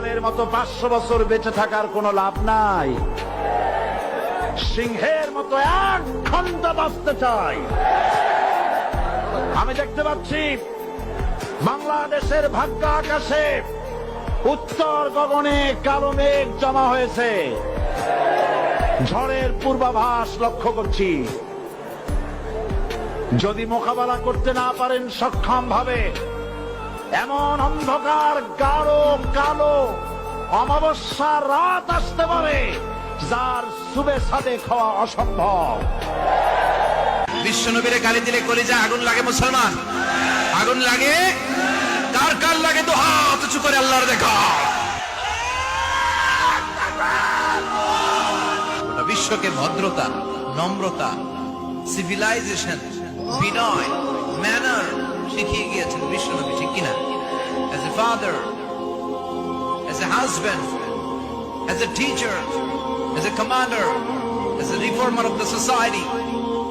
বিড়ালের মতো 500 বছর বেঁচে থাকার কোনো লাভ নাই। সিংহের মতো এক ঘন্টা বাঁচতে চাই। আমি দেখতে পাচ্ছি বাংলাদেশের ভাগ্য আকাশে উত্তর গগনে কালো মেঘ জমা হয়েছে। ঝড়ের পূর্বাভাস লক্ষ্য করছি। যদি মোকাবেলা করতে না পারেন সক্ষম ভাবে, এমন অন্ধকার গাঢ় কালো অমাবস্যার রাত আসতে পারে যার সুবে সাদে খাওয়া অসম্ভব। বিশ্বনবীরে গালি দিলে কলিজা আগুন লাগে মুসলমান, আগুন লাগে। কার কার লাগে তো হাত উঁচু করে আল্লাহর দেখা। গোটা বিশ্বকে ভদ্রতা, নম্রতা, সিভিলাইজেশন, বিনয়, ম্যানার শিখিয়ে গিয়েছেন বিশ্বনবী, ঠিক কিনা? As a father, as a husband, as a teacher, as a commander, as a reformer of the society,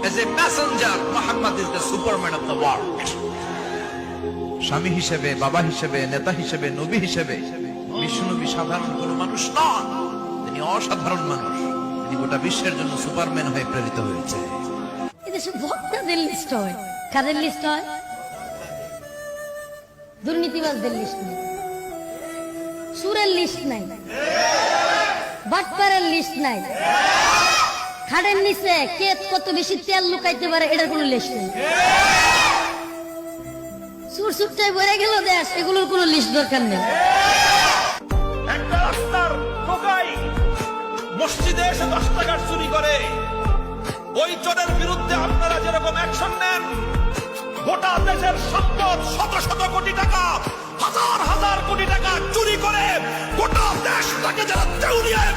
as a messenger, Muhammad is the superman of the world. স্বামী হিসেবে, বাবা হিসেবে, নেতা হিসেবে, নবী হিসেবে বিশ্বনবী সাধারণ কোনো মানুষ নন, তিনি অসাধারণ মানুষ। তিনি গোটা বিশ্বের জন্য সুপারম্যান হয়ে প্রেরিত হয়েছে। এদেশে ভক্তদের লিস্ট হয়, কাদের লিস্ট হয়? দুর্নীতিবাজদের লিস্ট নেই, সুরের লিস্ট নাই, বাটপারের লিস্ট নাই, খাড়ের নিচে কে কত বেশি তেল লুকাইতে পারে এটার কোনো লিস্ট নেই। সুর সুরটাই বলে গেল দেশ, এগুলোর কোনো লিস্ট দরকার নেই। একটা রাস্তার টোকাই মসজিদে এসে 10 টাকার চুরি করে, ওই চোরের বিরুদ্ধে আপনারা যেরকম অ্যাকশন নেন, গোটা দেশের সম্পদ শত শত কোটি টাকা, হাজার হাজার কোটি টাকা চুরি করে গোটা দেশটাকে যারা দেউলিয়ায়